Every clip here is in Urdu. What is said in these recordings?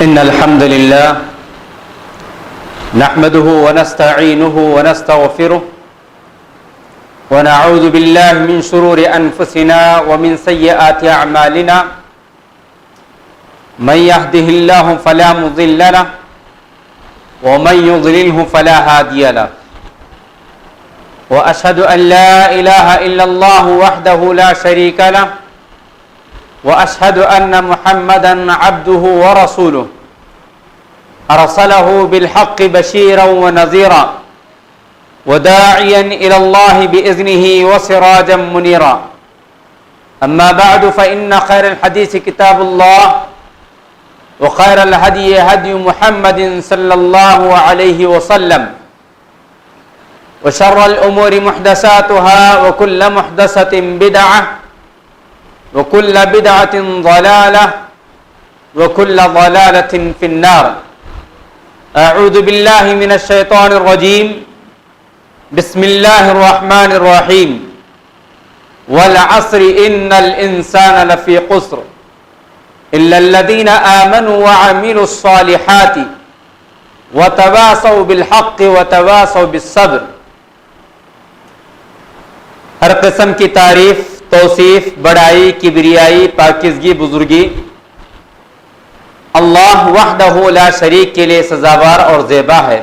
إن الحمد لله نحمده ونستعينه ونستغفره ونعوذ بالله من شرور أنفسنا ومن سيئات أعمالنا من يهده الله فلا مضل له ومن يضلله فلا هادي له وأشهد أن لا إله إلا الله وحده لا شريك له وأشهد أن محمدًا عبده ورسوله أرسله بالحق بشيرًا ونذيرًا وداعيًا إلى الله بإذنه وسراجًا منيرًا أما بعد فإن خير الحديث كتاب الله وخير الهدي هدي محمد صلى الله عليه وسلم وشر الأمور محدثاتها وكل محدثة بدعة وكل بدعة ضلالة وكل ضلالة في النار أعوذ بالله من الشيطان الرجيم بسم الله الرحمن الرحيم والعصر إن الإنسان لفي قسر إلا الذين آمنوا وعملوا الصالحات وتواصوا بالحق وتواصوا بالصبر. ہر قسم کی تعریف، توصیف، بڑائی، کبریائی، پاکیزگی، بزرگی اللہ وحدہ لا شریک کے لیے سزاوار اور زیبا ہے،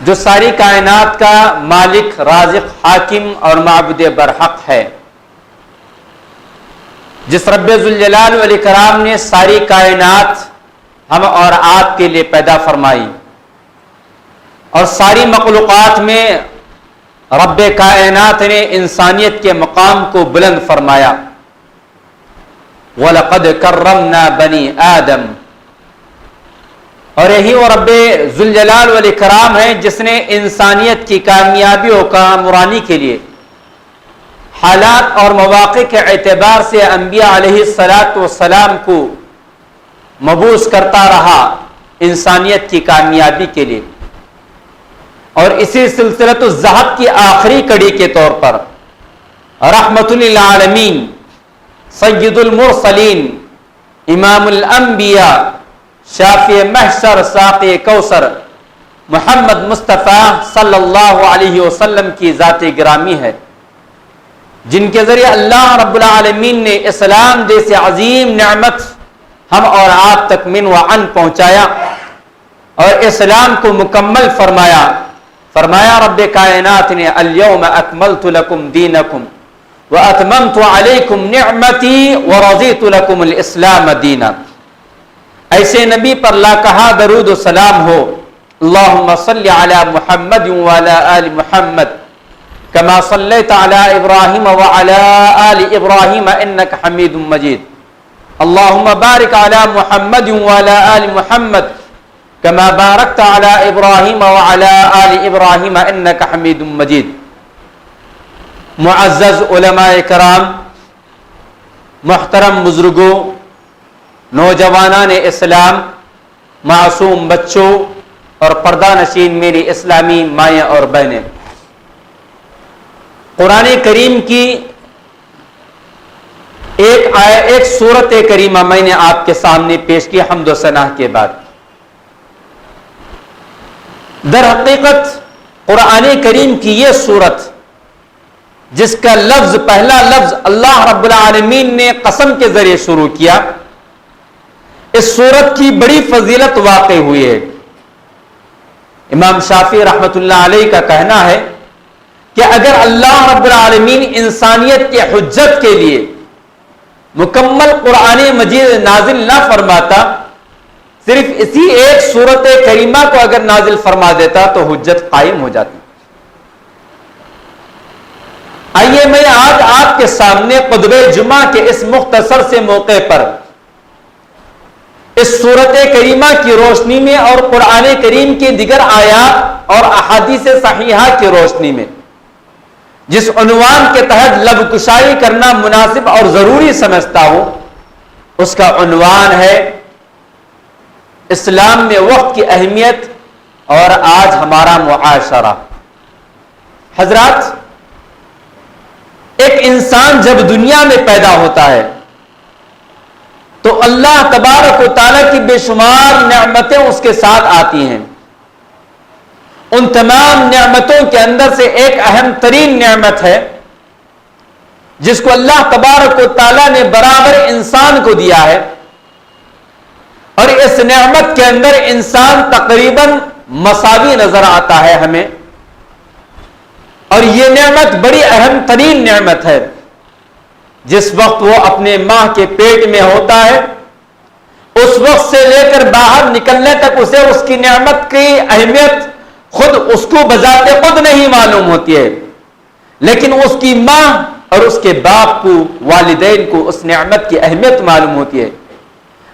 جو ساری کائنات کا مالک، رازق، حاکم اور معبود برحق ہے، جس رب ذوالجلال والاکرام نے ساری کائنات ہم اور آپ کے لیے پیدا فرمائی اور ساری مخلوقات میں رب کائنات نے انسانیت کے مقام کو بلند فرمایا. وَلَقَدْ كَرَّمْنَا بَنِي آدم، اور یہی وہ رب ذوالجلال والاکرام ہے جس نے انسانیت کی کامیابی و کامرانی کے لیے حالات اور مواقع کے اعتبار سے انبیاء علیہ السلام کو مبعوث کرتا رہا انسانیت کی کامیابی کے لیے. اور اسی سلسلۃ الذہب کی آخری کڑی کے طور پر رحمت للعالمین، سید المرسلین، امام الانبیاء، شافع محشر، ساقی کوثر، محمد مصطفیٰ صلی اللہ علیہ وسلم کی ذات گرامی ہے، جن کے ذریعے اللہ رب العالمین نے اسلام جیسے عظیم نعمت ہم اور آپ تک من و عن پہنچایا اور اسلام کو مکمل فرمایا رب کائنات نے الیوم اکملت لکم دینکم واتممت علیکم نعمتی ورضیت لکم الاسلام دینا. ایسے نبی پر لا کہا درود و سلام ہو. اللہم صلی علی محمد وعلی آل محمد کما صلیت علی ابراہیم وعلی آل ابراہیم انک حمید مجید. اللہم بارک علی محمد وعلی آل محمد کما بارکت علی ابراہیم وعلی آل ابراہیم انک حمید مجید. معزز علماء کرام، محترم بزرگوں، نوجوانان اسلام، معصوم بچوں اور پردہ نشین میری اسلامی مائیں اور بہنیں، قرآن کریم کی ایک سورت کریمہ میں نے آپ کے سامنے پیش کی حمد و ثنا کے بعد. در حقیقت قرآن کریم کی یہ سورت جس کا پہلا لفظ اللہ رب العالمین نے قسم کے ذریعے شروع کیا، اس سورت کی بڑی فضیلت واقع ہوئی ہے. امام شافعی رحمۃ اللہ علیہ کا کہنا ہے کہ اگر اللہ رب العالمین انسانیت کے حجت کے لیے مکمل قرآن مجید نازل نہ فرماتا، صرف اسی ایک سورت کریمہ کو اگر نازل فرما دیتا تو حجت قائم ہو جاتی. آئیے میں آج آپ کے سامنے خطبہ جمعہ کے اس مختصر سے موقع پر اس سورت کریمہ کی روشنی میں اور قرآن کریم کی دیگر آیات اور احادیث صحیحہ کی روشنی میں جس عنوان کے تحت لب کشائی کرنا مناسب اور ضروری سمجھتا ہوں، اس کا عنوان ہے اسلام میں وقت کی اہمیت اور آج ہمارا معاشرہ. حضرات، ایک انسان جب دنیا میں پیدا ہوتا ہے تو اللہ تبارک و تعالیٰ کی بے شمار نعمتیں اس کے ساتھ آتی ہیں. ان تمام نعمتوں کے اندر سے ایک اہم ترین نعمت ہے جس کو اللہ تبارک و تعالیٰ نے برابر انسان کو دیا ہے، اور اس نعمت کے اندر انسان تقریباً مساوی نظر آتا ہے ہمیں. اور یہ نعمت بڑی اہم ترین نعمت ہے. جس وقت وہ اپنے ماں کے پیٹ میں ہوتا ہے اس وقت سے لے کر باہر نکلنے تک اسے اس کی نعمت کی اہمیت خود اس کو بذات خود نہیں معلوم ہوتی ہے، لیکن اس کی ماں اور اس کے باپ کو، والدین کو اس نعمت کی اہمیت معلوم ہوتی ہے.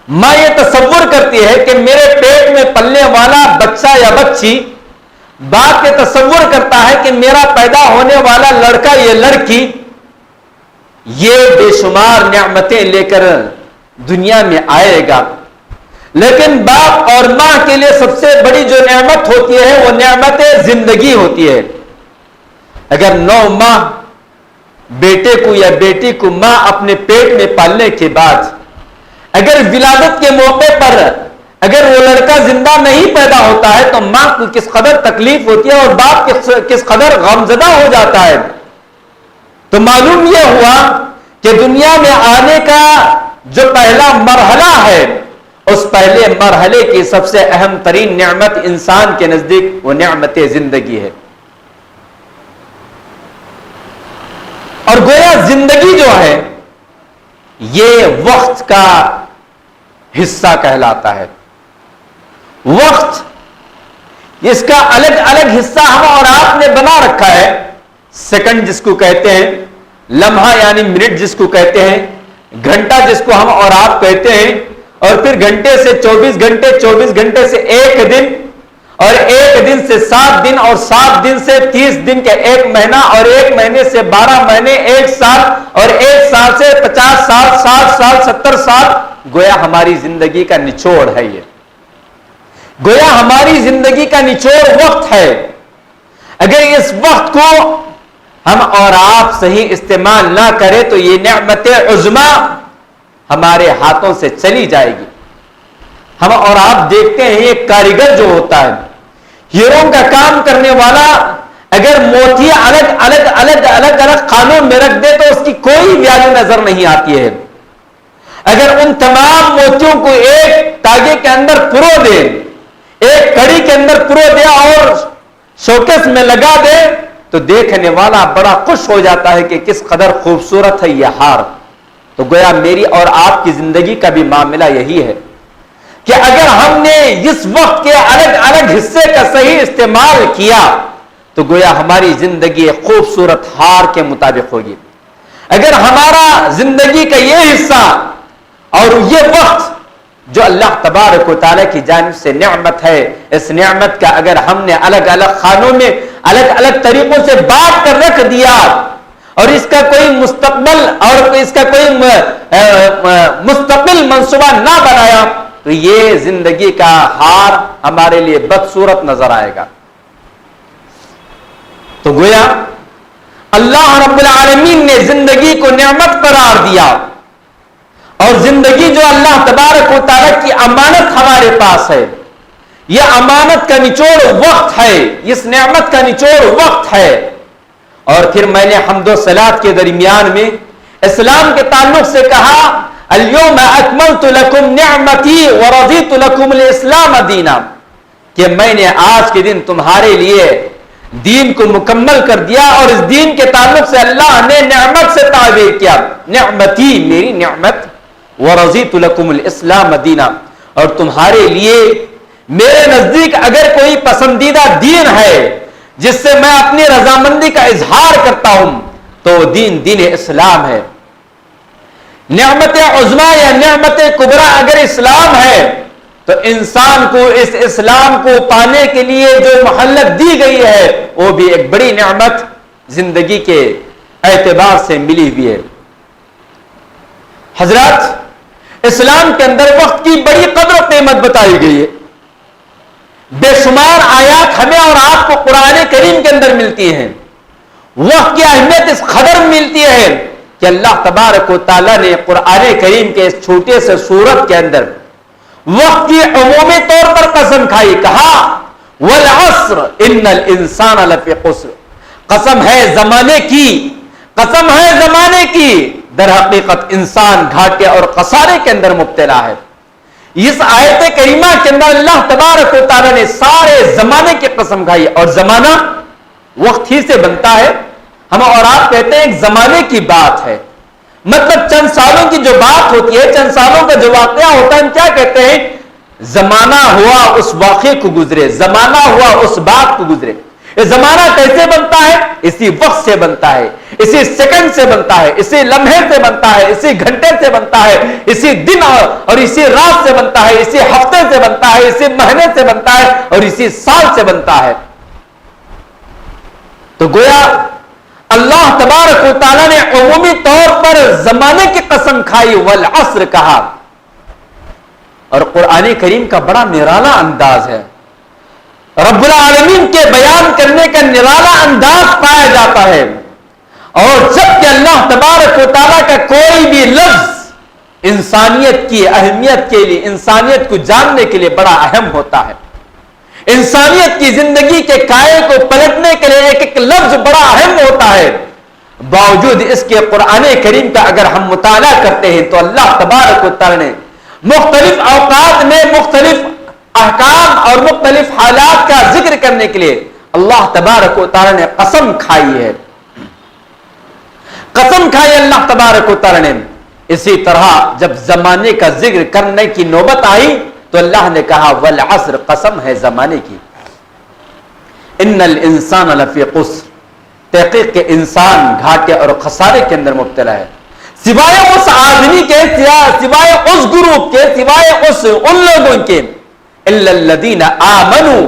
ماں یہ تصور کرتی ہے کہ میرے پیٹ میں پلنے والا بچہ یا بچی، باپ یہ تصور کرتا ہے کہ میرا پیدا ہونے والا لڑکا یا لڑکی یہ بے شمار نعمتیں لے کر دنیا میں آئے گا. لیکن باپ اور ماں کے لیے سب سے بڑی جو نعمت ہوتی ہے وہ نعمت زندگی ہوتی ہے. اگر 9 ماہ بیٹے کو یا بیٹی کو ماں اپنے پیٹ میں پالنے کے بعد اگر ولادت کے موقع پر اگر وہ لڑکا زندہ نہیں پیدا ہوتا ہے تو ماں کو کس قدر تکلیف ہوتی ہے اور باپ کس قدر غمزدہ ہو جاتا ہے. تو معلوم یہ ہوا کہ دنیا میں آنے کا جو پہلا مرحلہ ہے اس پہلے مرحلے کی سب سے اہم ترین نعمت انسان کے نزدیک وہ نعمت زندگی ہے. اور گویا زندگی جو ہے یہ وقت کا حصہ کہلاتا ہے. وقت اس کا الگ الگ حصہ ہم اور آپ نے بنا رکھا ہے. سیکنڈ جس کو کہتے ہیں، لمحہ یعنی منٹ جس کو کہتے ہیں، گھنٹہ جس کو ہم اور آپ کہتے ہیں، اور پھر گھنٹے سے 24 گھنٹے، 24 گھنٹے سے ایک دن، اور ایک دن سے 7 دن، اور 7 دن سے 30 دن کے ایک مہینہ، اور ایک مہینے سے 12 مہینے، ایک سال، اور ایک سال سے 50 سال، 60 سال، 70 سال. گویا ہماری زندگی کا نچوڑ ہے یہ. گویا ہماری زندگی کا نچوڑ وقت ہے. اگر اس وقت کو ہم اور آپ صحیح استعمال نہ کریں تو یہ نعمت عظمی ہمارے ہاتھوں سے چلی جائے گی. ہم اور آپ دیکھتے ہیں ایک کاریگر جو ہوتا ہے، ہیروں کا کام کرنے والا، اگر موتیاں الگ الگ الگ الگ الگ خانوں میں رکھ دے تو اس کی کوئی ویلیو نظر نہیں آتی ہے. اگر ان تمام موتیوں کو ایک تاگے کے اندر پرو دے، ایک کڑی کے اندر پرو دے اور شوکیس میں لگا دے تو دیکھنے والا بڑا خوش ہو جاتا ہے کہ کس قدر خوبصورت ہے یہ ہار. تو گویا میری اور آپ کی زندگی کا بھی معاملہ یہی ہے کہ اگر ہم نے اس وقت کے الگ الگ حصے کا صحیح استعمال کیا تو گویا ہماری زندگی خوبصورت ہار کے مطابق ہوگی. اگر ہمارا زندگی کا یہ حصہ اور یہ وقت جو اللہ تبارک و تعالیٰ کی جانب سے نعمت ہے، اس نعمت کا اگر ہم نے الگ الگ خانوں میں الگ الگ طریقوں سے بانٹ کر رکھ دیا اور اس کا کوئی مستقبل اور اس کا کوئی مستقل منصوبہ نہ بنایا تو یہ زندگی کا ہار ہمارے لیے بدصورت نظر آئے گا. تو گویا اللہ رب العالمین نے زندگی کو نعمت قرار دیا، اور زندگی جو اللہ تبارک و تعالیٰ کی امانت ہمارے پاس ہے، یہ امانت کا نچوڑ وقت ہے، اس نعمت کا نچوڑ وقت ہے. اور پھر میں نے حمد و صلات کے درمیان میں اسلام کے تعلق سے کہا اليوم اکملت لکم نعمتی ورضیت لکم الاسلام دینا، کہ میں نے آج کے دن تمہارے لیے دین کو مکمل کر دیا. اور اس دین کے تعلق سے اللہ نے نعمت سے تعبیر کیا، نعمتی میری نعمت، ورضیت لکم الاسلام دینا، اور تمہارے لیے میرے نزدیک اگر کوئی پسندیدہ دین ہے جس سے میں اپنی رضامندی کا اظہار کرتا ہوں تو دین اسلام ہے. نعمت عظمی یا نعمت کبریٰ اگر اسلام ہے تو انسان کو اس اسلام کو پانے کے لیے جو مہلت دی گئی ہے وہ بھی ایک بڑی نعمت زندگی کے اعتبار سے ملی ہوئی ہے. حضرات، اسلام کے اندر وقت کی بڑی قدر و قیمت بتائی گئی ہے. بے شمار آیات ہمیں اور آپ کو قرآن کریم کے اندر ملتی ہیں. وقت کی اہمیت اس قدر ملتی ہے کہ اللہ تبارک و تعالیٰ نے قرآن کریم کے اس چھوٹے سے سورت کے اندر وقت کی عمومی طور پر قسم کھائی، کہا والعصر ان الانسان لفی خسر، قسم ہے زمانے کی، قسم ہے زمانے کی، در حقیقت انسان گھاٹے اور خسارے کے اندر مبتلا ہے۔ اس آیت کریمہ کے اندر اللہ تبارک و تعالیٰ نے سارے زمانے کی قسم کھائی، اور زمانہ وقت ہی سے بنتا ہے۔ ہم اور آپ کہتے ہیں ایک زمانے کی بات ہے، مطلب چند سالوں کی جو بات ہوتی ہے، چند سالوں کا جو واقعہ ہوتا ہے، ہم کیا کہتے ہیں؟ زمانہ ہوا اس واقعے کو گزرے، زمانہ ہوا اس بات کو گزرے۔ یہ زمانہ کیسے بنتا ہے؟ اسی وقت سے بنتا ہے، اسی سیکنڈ سے بنتا ہے، اسی لمحے سے بنتا ہے، اسی گھنٹے سے بنتا ہے، اسی دن اور اسی رات سے بنتا ہے، اسی ہفتے سے بنتا ہے، اسی مہینے سے بنتا ہے، اور اسی سال سے بنتا ہے۔ تو گویا اللہ تبارک و تعالیٰ نے عمومی طور پر زمانے کی قسم کھائی، والعصر کہا، اور قرآن کریم کا بڑا نرالا انداز ہے، رب العالمین کے بیان کرنے کا نرالا انداز پایا جاتا ہے۔ اور جب کہ اللہ تبارک و تعالیٰ کا کوئی بھی لفظ انسانیت کی اہمیت کے لیے، انسانیت کو جاننے کے لیے بڑا اہم ہوتا ہے، انسانیت کی زندگی کے کائے کو پلٹنے کے لیے ایک ایک لفظ بڑا اہم ہوتا ہے، باوجود اس کے قرآن کریم کا اگر ہم مطالعہ کرتے ہیں تو اللہ تبارک و تعالیٰ نے مختلف اوقات میں مختلف احکام اور مختلف حالات کا ذکر کرنے کے لیے اللہ تبارک و تعالیٰ نے قسم کھائی ہے، قسم کھائی اللہ تبارک و تعالیٰ نے۔ اسی طرح جب زمانے کا ذکر کرنے کی نوبت آئی تو اللہ نے کہا والعصر، قسم ہے زمانے کی، ان الانسان لفی خسر، تحقیق کہ انسان گھاٹے اور خسارے کے اندر مبتلا ہے، سوائے اس آدمی کے، سوائے اس گروپ کے، سوائے ان لوگوں کے، الا الذین آمنوا،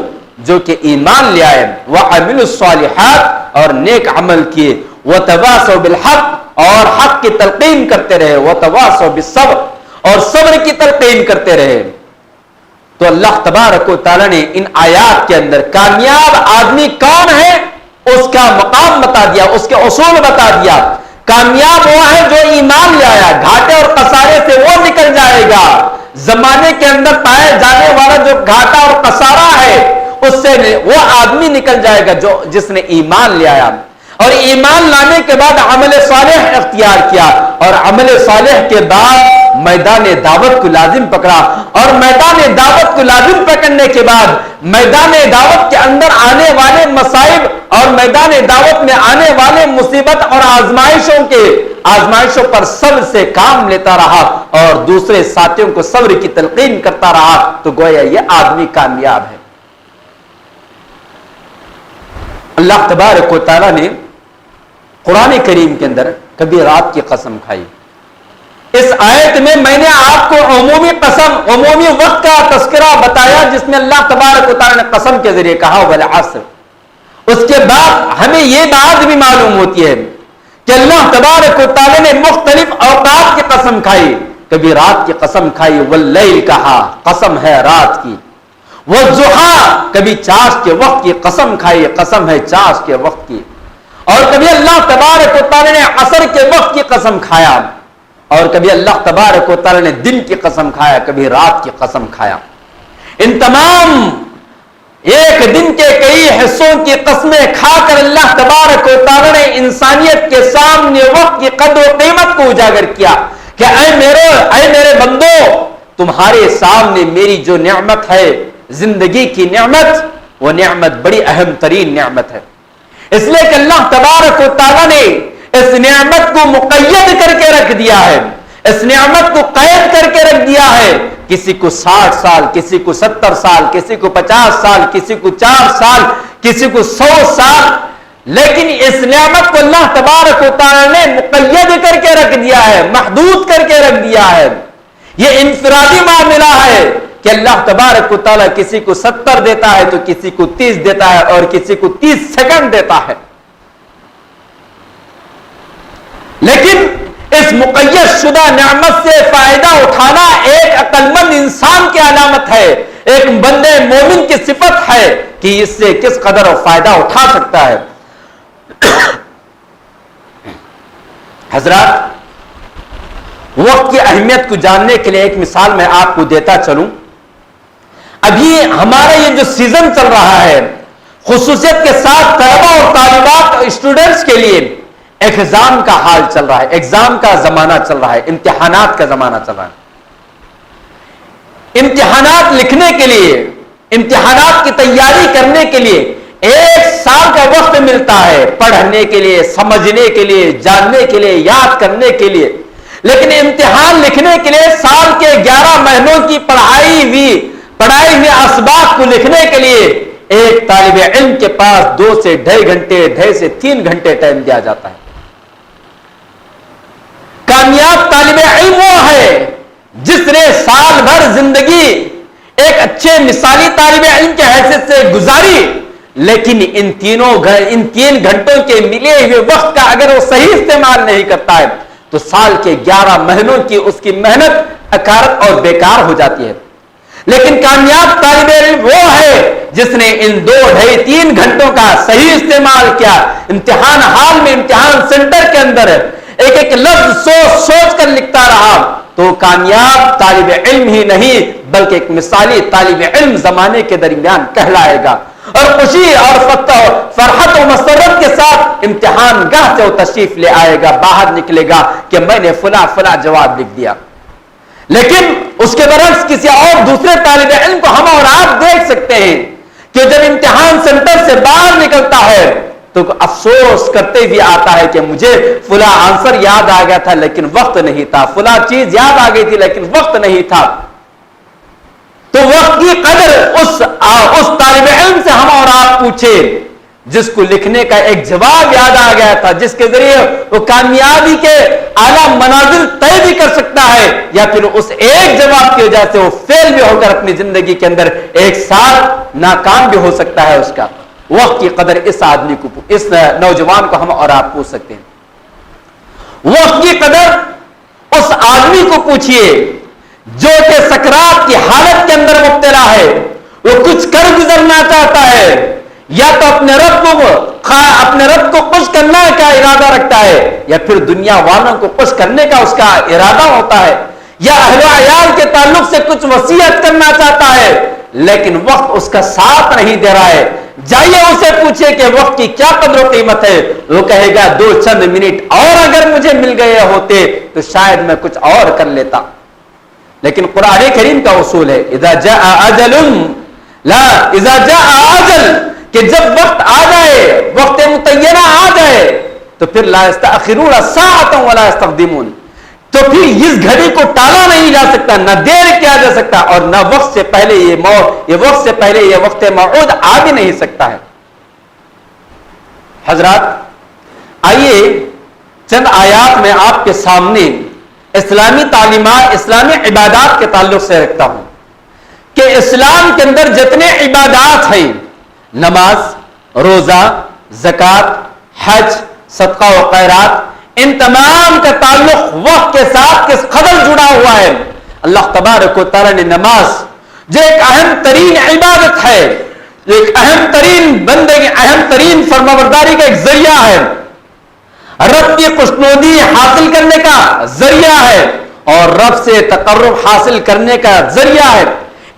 جو کہ ایمان لے آئے، وعملوا الصالحات، اور نیک عمل کیے، وتواصوا بالحق، اور حق کی تلقین کرتے رہے، وتواصوا بالصبر، اور صبر کی تلقین کرتے رہے۔ تو اللہ تبارک و تعالیٰ نے ان آیات کے اندر کامیاب آدمی کون ہے اس کا مقام بتا دیا، اس کے اصول بتا دیا۔ کامیاب وہ ہے جو ایمان لے آیا، گھاٹے اور خسارے سے وہ نکل جائے گا۔ زمانے کے اندر پائے جانے والا جو گھاٹا اور خسارہ ہے اس سے وہ آدمی نکل جائے گا جس نے ایمان لے آیا، اور ایمان لانے کے بعد عمل صالح اختیار کیا، اور عمل صالح کے بعد میدان دعوت کو لازم پکڑا، اور میدان دعوت کو لازم پکڑنے کے بعد میدان دعوت کے اندر آنے والے مصائب اور میدان دعوت میں آنے والے مصیبت اور آزمائشوں پر صبر سے کام لیتا رہا، اور دوسرے ساتھیوں کو صبر کی تلقین کرتا رہا، تو گویا یہ آدمی کامیاب ہے۔ اللہ تبارک و تعالیٰ نے قرآن کریم کے اندر کبھی رات کی قسم کھائی۔ اس آیت میں میں نے آپ کو عمومی قسم، عمومی وقت کا تذکرہ بتایا جس میں اللہ تبارک و تعالیٰ نے قسم کے ذریعے کہا والعصر۔ اس کے بعد ہمیں یہ بات بھی معلوم ہوتی ہے کہ اللہ تبارک و تعالیٰ نے مختلف اوقات کی قسم کھائی، کبھی رات کی قسم کھائی، واللیل کہا، قسم ہے رات کی، والضحیٰ، کبھی چاش کے وقت کی قسم کھائی، قسم ہے چاش کے وقت کی، اور کبھی اللہ تبارک و تعالیٰ نے عصر کے وقت کی قسم کھایا، اور کبھی اللہ تبارک و تعالیٰ نے دن کی قسم کھایا، کبھی رات کی قسم کھایا۔ ان تمام ایک دن کے کئی حصوں کی قسمیں کھا کر اللہ تبارک و تعالیٰ نے انسانیت کے سامنے وقت کی قدر و قیمت کو اجاگر کیا کہ اے میرے بندو، تمہارے سامنے میری جو نعمت ہے، زندگی کی نعمت، وہ نعمت بڑی اہم ترین نعمت ہے۔ اس لیے کہ اللہ تبارک و تعالیٰ نے اس نعمت کو مقید کر کے رکھ دیا ہے، اس نعمت کو قید کر کے رکھ دیا ہے۔ کسی کو 60 سال، کسی کو 70 سال، کسی کو 50 سال، کسی کو 4 سال، کسی کو 100 سال، لیکن اس نعمت کو اللہ تبارک و تعالیٰ نے مقید کر کے رکھ دیا ہے، محدود کر کے رکھ دیا ہے۔ یہ انفرادی معاملہ ہے کہ اللہ تبارک و تعالیٰ کسی کو 70 دیتا ہے تو کسی کو 30 دیتا ہے، اور کسی کو 30 سیکنڈ دیتا ہے۔ لیکن اس مقید شدہ نعمت سے فائدہ اٹھانا ایک عقل مند انسان کی علامت ہے، ایک بندے مومن کی صفت ہے کہ اس سے کس قدر فائدہ اٹھا سکتا ہے۔ حضرات، وقت کی اہمیت کو جاننے کے لیے ایک مثال میں آپ کو دیتا چلوں. ابھی ہمارا یہ جو سیزن چل رہا ہے، خصوصیت کے ساتھ طلبہ اور طالبات اسٹوڈنٹس کے لیے ایگزام کا حال چل رہا ہے، ایگزام کا زمانہ چل رہا ہے، امتحانات کا زمانہ چل رہا ہے. امتحانات لکھنے کے لیے، امتحانات کی تیاری کرنے کے لیے 1 سال کا وقت ملتا ہے، پڑھنے کے لیے، سمجھنے کے لیے، جاننے کے لیے، یاد کرنے کے لیے. لیکن امتحان لکھنے کے لیے سال کے 11 مہینوں کی پڑھائی ہوئی اسباق کو لکھنے کے لیے ایک طالب علم کے پاس 2 سے 2.5 گھنٹے، 2.5 سے 3 گھنٹے ٹائم دیا جاتا ہے. کامیاب طالب علم وہ ہے جس نے سال بھر زندگی ایک اچھے مثالی طالب علم کے حیثیت سے گزاری، لیکن ان 3 گھنٹوں کے ملے ہوئے وقت کا اگر وہ صحیح استعمال نہیں کرتا ہے تو سال کے 11 مہینوں کی اس کی محنت اکارت اور بیکار ہو جاتی ہے. لیکن کامیاب طالب علم وہ ہے جس نے ان 2-2.5-3 گھنٹوں کا صحیح استعمال کیا. امتحان حال میں، امتحان سینٹر کے اندر ایک ایک لفظ سوچ کر لکھتا رہا تو کامیاب طالب علم ہی نہیں بلکہ ایک مثالی طالب علم زمانے کے درمیان کہلائے گا، اور خوشی اور فرحت و مسرت کے ساتھ امتحان گاہ سے وہ تشریف لے آئے گا، باہر نکلے گا کہ میں نے فلاں جواب لکھ دیا. لیکن اس کے برعکس کسی اور دوسرے طالب علم کو ہم اور آپ دیکھ سکتے ہیں کہ جب امتحان سینٹر سے باہر نکلتا ہے تو افسوس کرتے ہوئے آتا ہے کہ مجھے فلاں آنسر یاد آ گیا تھا لیکن وقت نہیں تھا، فلاں چیز یاد آ گئی تھی لیکن وقت نہیں تھا. تو وقت کی قدر اس طالب علم سے ہم اور آپ پوچھے جس کو لکھنے کا ایک جواب یاد آ گیا تھا، جس کے ذریعے وہ کامیابی کے اعلیٰ منازل طے بھی کر سکتا ہے، یا پھر اس ایک جواب کی وجہ سے وہ فیل بھی ہو کر اپنی زندگی کے اندر 1 سال ناکام بھی ہو سکتا ہے. اس کا وقت کی قدر اس آدمی کو، اس نوجوان کو ہم اور آپ پوچھ سکتے ہیں. وقت کی قدر اس آدمی کو پوچھئے جو کہ سکرات کی حالت کے اندر مبتلا ہے، وہ کچھ کر گزرنا چاہتا ہے، یا تو اپنے رب کو خوش کرنے کا ارادہ رکھتا ہے، یا پھر دنیا والوں کو خوش کرنے کا اس کا ارادہ ہوتا ہے، یا اہل و عیال کے تعلق سے کچھ وصیت کرنا چاہتا ہے لیکن وقت اس کا ساتھ نہیں دے رہا ہے. جائیے اسے پوچھے کہ وقت کی کیا قدر و قیمت ہے. وہ کہے گا 2 چند منٹ اور اگر مجھے مل گئے ہوتے تو شاید میں کچھ اور کر لیتا. لیکن قرآن کریم کا اصول ہے اذا جاء اجل، کہ جب وقت آ جائے، وقت متعینہ آ جائے تو پھر لا یستأخرون ساعة ولا یستقدمون، تو پھر اس گھڑی کو ٹالا نہیں جا سکتا، نہ دیر کیا جا سکتا، اور نہ وقت سے پہلے یہ وقت موعود آ بھی نہیں سکتا ہے. حضرات، آئیے چند آیات میں آپ کے سامنے اسلامی تعلیمات، اسلامی عبادات کے تعلق سے رکھتا ہوں کہ اسلام کے اندر جتنے عبادات ہیں، نماز، روزہ، زکوٰۃ، حج، صدقہ و خیرات، ان تمام کا تعلق وقت کے ساتھ کس قدر جڑا ہوا ہے. اللہ تبارک و تعالیٰ نے نماز جو ایک اہم ترین عبادت ہے، ایک اہم ترین بندگی، اہم ترین فرمانبرداری کا ایک ذریعہ ہے، رب کی خوشنودی حاصل کرنے کا ذریعہ ہے اور رب سے تقرب حاصل کرنے کا ذریعہ ہے.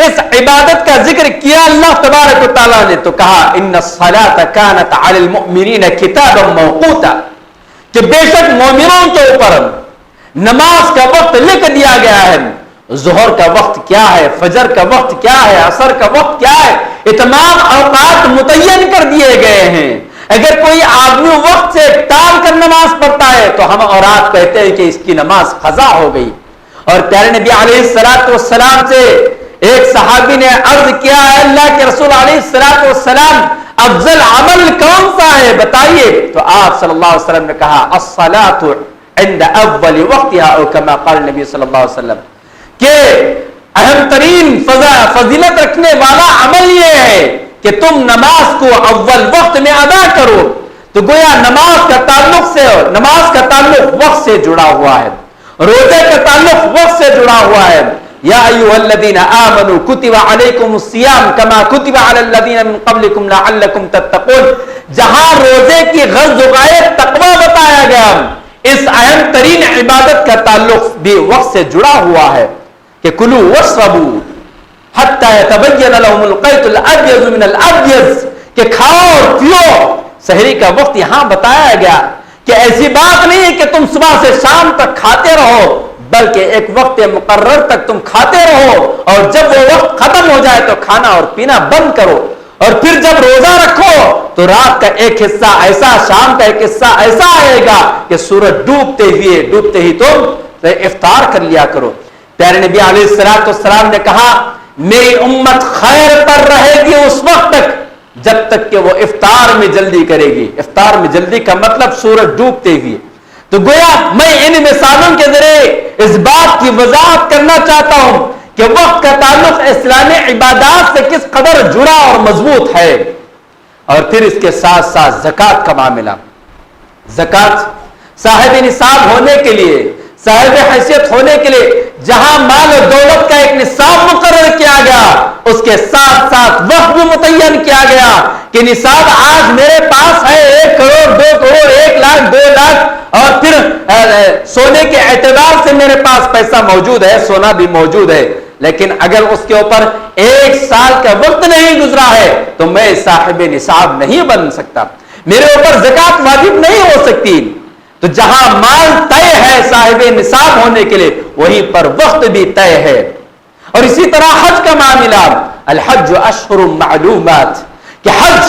اس عبادت کا ذکر کیا اللہ تبارک و تعالیٰ نے تو کہا ان الصلاۃ کانت علی المؤمنین کتابا موقوتا، کہ بے شک مومنوں کے اوپر نماز کا وقت لکھ دیا گیا ہے. ظہر کا وقت کیا ہے، فجر کا وقت کیا ہے، عصر کا وقت کیا ہے، یہ تمام اوقات متعین کر دیے گئے ہیں. اگر کوئی آدمی وقت سے ٹال کر نماز پڑھتا ہے تو ہم اور آپ کہتے ہیں کہ اس کی نماز قضا ہو گئی. اور پیارے نبی علیہ الصلوۃ والسلام سے ایک صحابی نے عرض کیا ہے اللہ کے رسول علیہ الصلوۃ والسلام افضل عمل کون سا ہے بتائیے؟ تو آپ صلی اللہ علیہ وسلم نے کہا الصلاۃ عند اول وقتها، او کما قال نبی صلی اللہ علیہ وسلم، کہ اہم ترین فضیلت رکھنے والا عمل یہ ہے کہ تم نماز کو اول وقت میں ادا کرو. تو گویا نماز کا تعلق وقت سے جڑا ہوا ہے، روزے کا تعلق وقت سے جڑا ہوا ہے. یا ایھا الذین آمنوا کتب علیکم الصیام کما کتب علی الذین من قبلکم لعلکم تتقون، جہاں روزے کی غرض و غایت تقوی بتایا گیا، اس اہم ترین عبادت کا تعلق بھی وقت سے جڑا ہوا ہے کہ کلو واشربو حتی یتبین لهم الخیط الابیض من الابیض، کہ کھاؤ اور پیو۔ سحری کا وقت یہاں بتایا گیا کہ ایسی بات نہیں ہے کہ تم صبح سے شام تک کھاتے رہو، بلکہ ایک وقت مقرر تک تم کھاتے رہو، اور جب وہ وقت ختم ہو جائے تو کھانا اور پینا بند کرو، اور پھر جب روزہ رکھو تو رات کا ایک حصہ ایسا، شام کا ایک حصہ ایسا آئے گا کہ سورج ڈوبتے ہی تم افطار کر لیا کرو۔ پیارے نبی علیہ السلام نے کہا میری امت خیر پر رہے گی اس وقت تک جب تک کہ وہ افطار میں جلدی کرے گی۔ افطار میں جلدی کا مطلب سورج ڈوبتے ہوئے۔ تو گویا میں ان مثالوں کے ذریعے اس بات کی وضاحت کرنا چاہتا ہوں کہ وقت کا تعلق اسلامی عبادات سے کس قدر جڑا اور مضبوط ہے۔ اور پھر اس کے ساتھ ساتھ زکوٰۃ کا معاملہ۔ زکوٰۃ صاحب نصاب ہونے کے لیے، صاحب حیثیت ہونے کے لیے جہاں مال و دولت کا ایک نصاب مقرر کیا گیا، اس کے ساتھ ساتھ وقت بھی متعین کیا گیا کہ نصاب آج میرے پاس ہے 1 کروڑ 2 کروڑ 1 لاکھ 2 لاکھ، اور پھر سونے کے اعتبار سے میرے پاس پیسہ موجود ہے، سونا بھی موجود ہے، لیکن اگر اس کے اوپر 1 سال کا وقت نہیں گزرا ہے تو میں صاحب نصاب نہیں بن سکتا، میرے اوپر زکوٰۃ واجب نہیں ہو سکتی۔ تو جہاں مال طے ہے صاحب نصاب ہونے کے لیے، وہیں پر وقت بھی طے ہے۔ اور اسی طرح حج کا معاملہ، الحج اشہر معلومات، کہ حج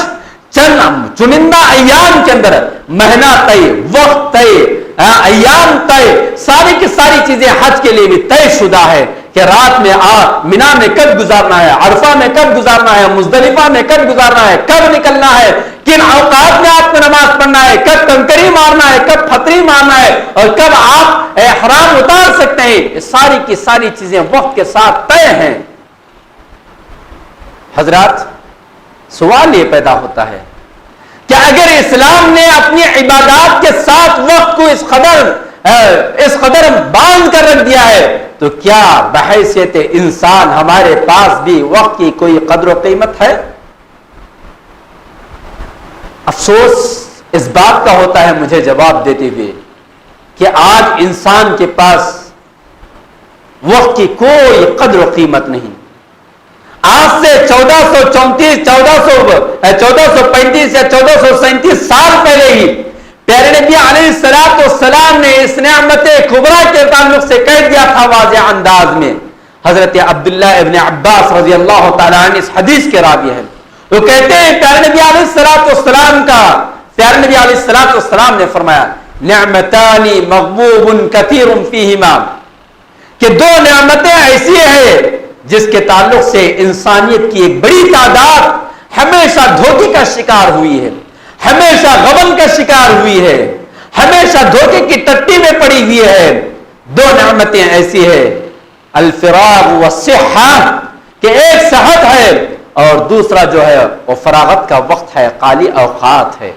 چند چنندہ ایام کے اندر مہینہ طے، وقت طے، ایام طے، ساری کی ساری چیزیں حج کے لیے بھی طے شدہ ہے کہ رات میں منا میں کب گزارنا ہے، عرفہ میں کب گزارنا ہے، مزدلفہ میں کب گزارنا ہے، کب نکلنا ہے، کن اوقات میں آپ کو نماز پڑھنا ہے، کب کنکری مارنا ہے، کب پھتری مارنا ہے، اور کب آپ احرام اتار سکتے ہیں، یہ ساری کی ساری چیزیں وقت کے ساتھ طے ہیں۔ حضرات سوال یہ پیدا ہوتا ہے کہ اگر اسلام نے اپنی عبادات کے ساتھ وقت کو اس قدر باندھ کر رکھ دیا ہے تو کیا بحیثیت انسان ہمارے پاس بھی وقت کی کوئی قدر و قیمت ہے؟ افسوس اس بات کا ہوتا ہے مجھے جواب دیتے ہوئے کہ آج انسان کے پاس وقت کی کوئی قدر و قیمت نہیں۔ آج سے 1435 یا 1437 سال پہلے ہی پیارے نبی علیہ السلام نے اس نعمت کبریٰ کے تعلق سے کہہ دیا تھا واضح انداز میں۔ حضرت عبداللہ ابن عباس رضی اللہ تعالیٰ عنہ اس حدیث کے راوی ہیں، وہ کہتے ہیں پیارے نبی علیہ السلام نے فرمایا نعمتان مغبوب کثیر فیہما، کہ 2 نعمتیں ایسی ہیں جس کے تعلق سے انسانیت کی ایک بڑی تعداد ہمیشہ دھوکے کا شکار ہوئی ہے، ہمیشہ غبن کا شکار ہوئی ہے، ہمیشہ دھوکے کی ٹٹی میں پڑی ہوئی ہے۔ 2 نعمتیں ایسی ہیں، الفراغ والصحہ، کہ ایک صحت ہے اور دوسرا جو ہے وہ فراغت کا وقت ہے، خالی اوقات ہے۔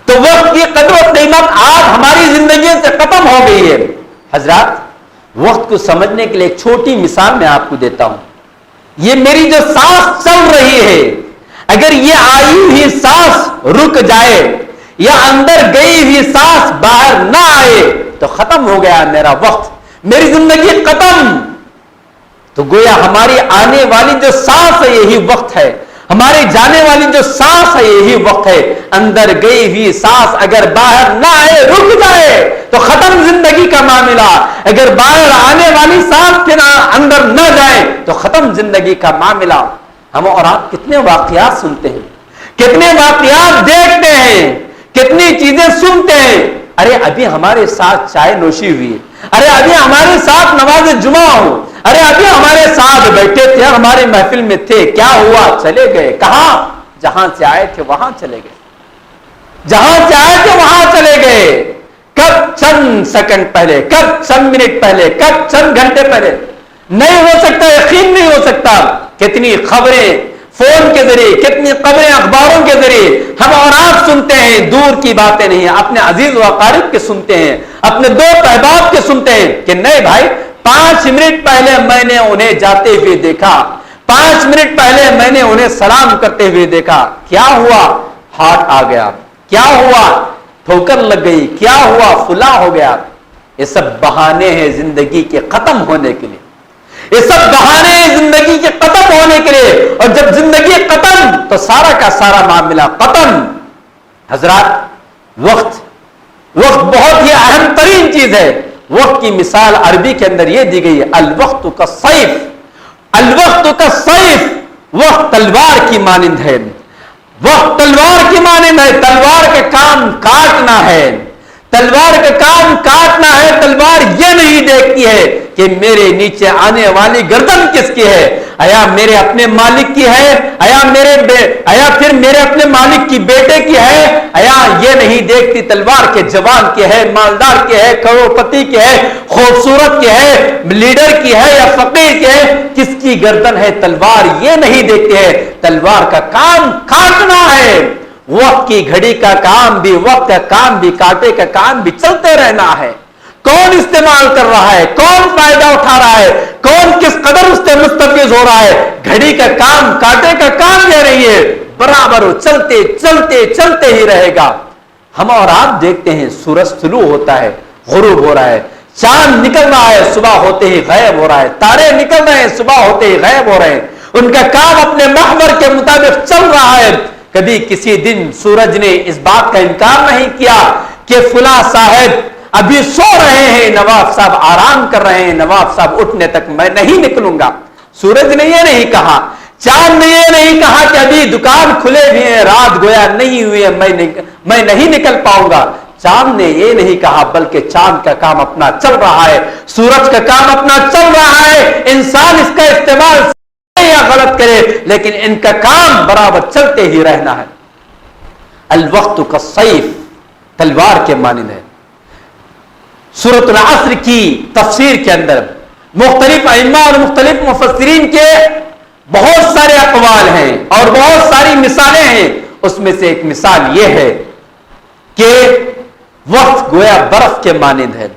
تو وقت کی قدر و قیمت آج ہماری زندگی سے ختم ہو گئی ہے۔ حضرات وقت کو سمجھنے کے لیے ایک چھوٹی مثال میں آپ کو دیتا ہوں۔ یہ میری جو سانس چل رہی ہے، اگر یہ آئی ہوئی سانس رک جائے یا اندر گئی ہوئی سانس باہر نہ آئے تو ختم ہو گیا میرا وقت، میری زندگی ختم۔ تو گویا ہماری آنے والی جو سانس ہے یہی وقت ہے، ہماری جانے والی جو سانس ہے یہی وقت ہے۔ اندر گئی ہوئی سانس اگر باہر نہ آئے، رک جائے تو ختم زندگی کا معاملہ، اگر باہر آنے والی سانس پھر اندر نہ جائے تو ختم زندگی کا معاملہ۔ ہم اور آپ کتنے واقعات سنتے ہیں، کتنے واقعات دیکھتے ہیں، کتنی چیزیں سنتے ہیں۔ ارے ابھی ہمارے ساتھ چائے نوشی ہوئی، ارے ابھی ہمارے ساتھ نماز جمعہ ہو، ارے ابھی ہمارے ساتھ بیٹھے تھے، ہماری محفل میں تھے، کیا ہوا؟ چلے گئے۔ کہاں؟ جہاں سے آئے تھے وہاں چلے گئے، جہاں سے آئے تھے وہاں چلے گئے۔ کب؟ چند سیکنڈ پہلے، کب؟ چند منٹ پہلے، کب؟ چند گھنٹے پہلے۔ نہیں ہو سکتا، یقین نہیں ہو سکتا۔ کتنی خبریں فون کے ذریعے، کتنی خبریں اخباروں کے ذریعے ہم اور آپ سنتے ہیں، دور کی باتیں نہیں، اپنے عزیز و اقارب کے سنتے ہیں، اپنے دوست احباب کے سنتے ہیں کہ نہیں بھائی 5 منٹ پہلے میں نے انہیں جاتے ہوئے دیکھا، 5 منٹ پہلے میں نے انہیں سلام کرتے ہوئے دیکھا۔ کیا ہوا؟ ہارٹ آ گیا۔ کیا ہوا؟ ٹھوکر لگ گئی، کیا ہوا، فلاں ہو گیا. یہ سب بہانے ہیں زندگی کے ختم ہونے کے لیے. یہ سب بہانے ہیں زندگی کے ختم ہونے کے لیے. اور جب زندگی ختم تو سارا کا سارا معاملہ ختم. حضرات، وقت بہت ہی اہم ترین چیز ہے. وقت کی مثال عربی کے اندر یہ دی گئی ہے، الوقت کا سیف. الوقت کا سیف، وقت تلوار کی مانند ہے. وقت تلوار کی مانند ہے. تلوار کا کام کاٹنا ہے. تلوار کا کام کاٹنا ہے. تلوار یہ نہیں دیکھتی ہے کہ میرے نیچے آنے والی گردن کس کی ہے. آیا میرے اپنے مالک کی ہے، آیا پھر میرے اپنے مالک کی بیٹے کی ہے. آیا یہ نہیں دیکھتی تلوار کے جوان کی ہے، مالدار کی ہے، کروڑپتی کی ہے، خوبصورت کی ہے، لیڈر کی ہے یا فقیر کی ہے، کس کی گردن ہے. تلوار یہ نہیں دیکھتی ہے. تلوار کا کام کاٹنا ہے. وقت کی گھڑی کا کام بھی، وقت کا کام بھی، کاٹے کا کام بھی چلتے رہنا ہے. کون استعمال کر رہا ہے، کون فائدہ اٹھا رہا ہے، کون کس قدر اس سے مستفیض ہو رہا ہے. گھڑی کا کام، کاٹے کا کام یہ نہیں ہے، برابر چلتے چلتے چلتے ہی رہے گا. ہم اور آپ دیکھتے ہیں سورج طلوع ہوتا ہے، غروب ہو رہا ہے، چاند نکل رہا ہے، صبح ہوتے ہی غائب ہو رہا ہے، تارے نکل رہے ہیں، صبح ہوتے ہی غائب ہو رہے ہیں. ان کا کام اپنے محور کے مطابق چل رہا ہے. کبھی کسی دن سورج نے اس بات کا انکار نہیں کیا کہ فلاں صاحب ابھی سو رہے ہیں، نواب صاحب آرام کر رہے ہیں، نواب صاحب اٹھنے تک میں نہیں نکلوں گا. سورج نے یہ نہیں کہا، چاند نے یہ نہیں کہا کہ ابھی دکان کھلے ہوئے ہیں، رات گویا نہیں ہوئی ہے، میں نہیں نکل پاؤں گا. چاند نے یہ نہیں کہا، بلکہ چاند کا کام اپنا چل رہا ہے، سورج کا کام اپنا چل رہا ہے. انسان اس کا استعمال یا غلط کرے لیکن ان کا کام برابر چلتے ہی رہنا ہے. الوقت کا سیف، تلوار کے مانند ہے. سورۃ العصر کی تفسیر کے اندر مختلف ائمہ اور مختلف مفسرین کے بہت سارے اقوال ہیں اور بہت ساری مثالیں ہیں. اس میں سے ایک مثال یہ ہے کہ وقت گویا برف کے مانند ہے.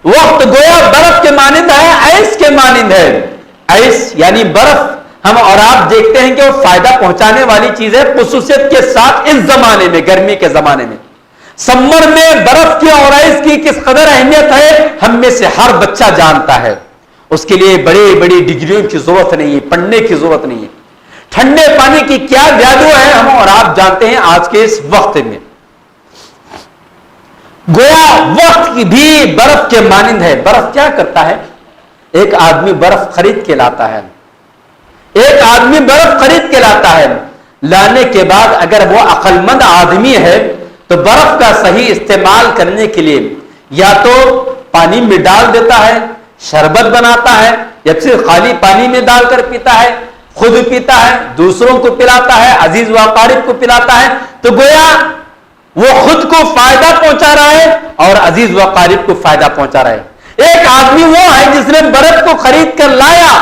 وقت گویا برف کے مانند ہے، آئس کے مانند ہے. آئس یعنی برف، ہم اور آپ دیکھتے ہیں کہ وہ فائدہ پہنچانے والی چیز ہے، خصوصیت کے ساتھ اس زمانے میں، گرمی کے زمانے میں. سمر میں برف کی اور آئس کی کس قدر اہمیت ہے ہم میں سے ہر بچہ جانتا ہے. اس کے لیے بڑی بڑی ڈگریوں کی ضرورت نہیں ہے، پڑھنے کی ضرورت نہیں ہے. ٹھنڈے پانی کی کیا ویلیو ہے ہم اور آپ جانتے ہیں آج کے اس وقت میں. گویا وقت کی بھی برف کے مانند ہے. برف کیا کرتا ہے؟ ایک آدمی برف خرید کے لاتا ہے، ایک آدمی برف خرید کے لاتا ہے. لانے کے بعد اگر وہ عقل مند آدمی ہے تو برف کا صحیح استعمال کرنے کے لیے یا تو پانی میں ڈال دیتا ہے، شربت بناتا ہے، یا پھر خالی پانی میں ڈال کر پیتا ہے، خود پیتا ہے، دوسروں کو پلاتا ہے، عزیز و اقارب کو پلاتا ہے. تو گویا وہ خود کو فائدہ پہنچا رہا ہے اور عزیز و اقارب کو فائدہ پہنچا رہا ہے. ایک آدمی وہ ہے جس نے برف کو خرید کر لایا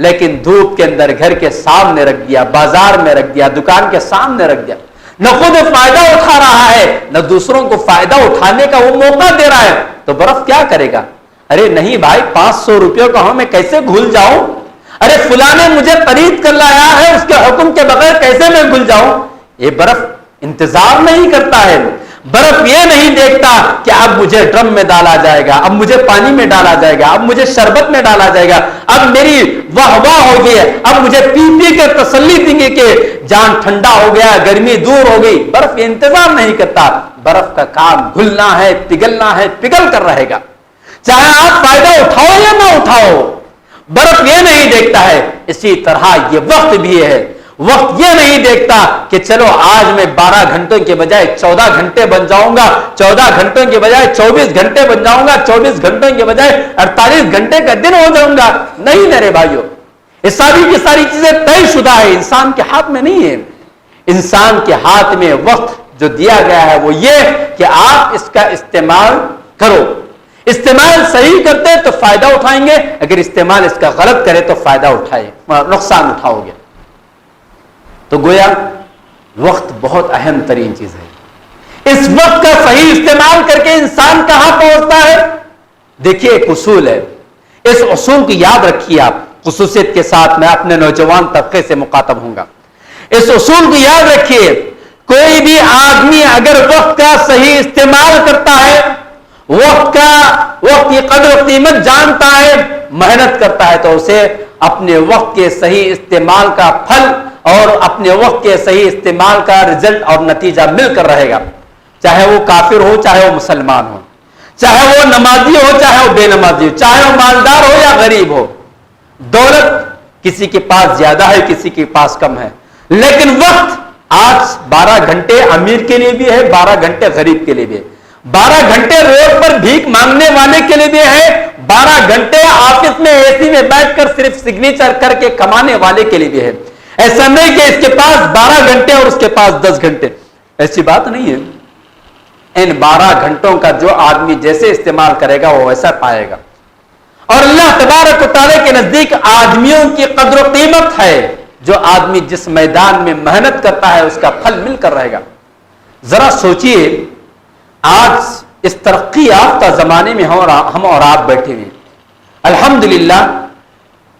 لیکن دھوپ کے اندر گھر کے سامنے رکھ دیا، بازار میں رکھ دیا، دکان کے سامنے رکھ دیا. نہ خود فائدہ اٹھا رہا ہے نہ دوسروں کو فائدہ اٹھانے کا وہ موقع دے رہا ہے. تو برف کیا کرے گا؟ ارے نہیں بھائی، 500 روپیوں کا ہوں میں کیسے بھول جاؤں؟ ارے فلاں نے مجھے خرید کر لایا ہے، اس کے حکم کے بغیر کیسے میں بھول جاؤں؟ یہ برف انتظار نہیں کرتا ہے. برف یہ نہیں دیکھتا کہ اب مجھے ڈرم میں ڈالا جائے گا، اب مجھے پانی میں ڈالا جائے گا، اب مجھے شربت میں ڈالا جائے گا، اب میری واہ واہ ہو گئی ہے، اب مجھے پی پی کے تسلی دیں گے کہ جان ٹھنڈا ہو گیا، گرمی دور ہو گئی. برف یہ انتظار نہیں کرتا. برف کا کام گھلنا ہے، پگھلنا ہے، پگھل کر رہے گا چاہے آپ فائدہ اٹھاؤ یا نہ اٹھاؤ. برف یہ نہیں دیکھتا ہے. اسی طرح یہ وقت بھی ہے. وقت یہ نہیں دیکھتا کہ چلو آج میں 12 گھنٹوں کے بجائے 14 گھنٹے بن جاؤں گا، 14 گھنٹوں کے بجائے 24 گھنٹے بن جاؤں گا، 24 گھنٹوں کے بجائے 48 گھنٹے کا دن ہو جاؤں گا. نہیں میرے بھائیوں، یہ ساری کی ساری چیزیں طے شدہ ہے، انسان کے ہاتھ میں نہیں ہے. انسان کے ہاتھ میں وقت جو دیا گیا ہے وہ یہ کہ آپ اس کا استعمال کرو. استعمال صحیح کرتے تو فائدہ اٹھائیں گے، اگر استعمال اس کا غلط کرے تو فائدہ نقصان اٹھاؤ گے. تو گویا وقت بہت اہم ترین چیز ہے. اس وقت کا صحیح استعمال کر کے انسان کہاں پہنچتا ہے؟ دیکھیے ایک اصول ہے، اس اصول کو یاد رکھیے آپ. خصوصیت کے ساتھ میں اپنے نوجوان طبقے سے مخاطب ہوں گا. اس اصول کو یاد رکھیے، کوئی بھی آدمی اگر وقت کا صحیح استعمال کرتا ہے، وقت کی قدر و قیمت جانتا ہے، محنت کرتا ہے، تو اسے اپنے وقت کے صحیح استعمال کا پھل اور اپنے وقت کے صحیح استعمال کا رزلٹ اور نتیجہ مل کر رہے گا، چاہے وہ کافر ہو، چاہے وہ مسلمان ہو، چاہے وہ نمازی ہو، چاہے وہ بے نمازی ہو، چاہے وہ مالدار ہو یا غریب ہو۔ دولت کسی کے پاس زیادہ ہے، کسی کے پاس کم ہے، لیکن وقت آج 12 گھنٹے امیر کے لیے بھی ہے، 12 گھنٹے غریب کے لیے بھی ہے، 12 گھنٹے روڈ پر بھیک مانگنے والے کے لیے بھی ہے، 12 گھنٹے آفس میں اے سی میں بیٹھ کر صرف سگنیچر کر کے کمانے والے کے لیے بھی ہے۔ ایسا نہیں کہ اس کے پاس 12 گھنٹے اور اس کے پاس 10 گھنٹے، ایسی بات نہیں ہے۔ ان 12 گھنٹوں کا جو آدمی جیسے استعمال کرے گا وہ ویسا پائے گا، اور اللہ تبارک و تعالیٰ کے نزدیک آدمیوں کی قدر و قیمت ہے جو آدمی جس میدان میں محنت کرتا ہے اس کا پھل مل کر رہے گا۔ ذرا سوچئے، آج اس ترقی یافتہ زمانے میں ہم اور آپ بیٹھے ہوئے، الحمدللہ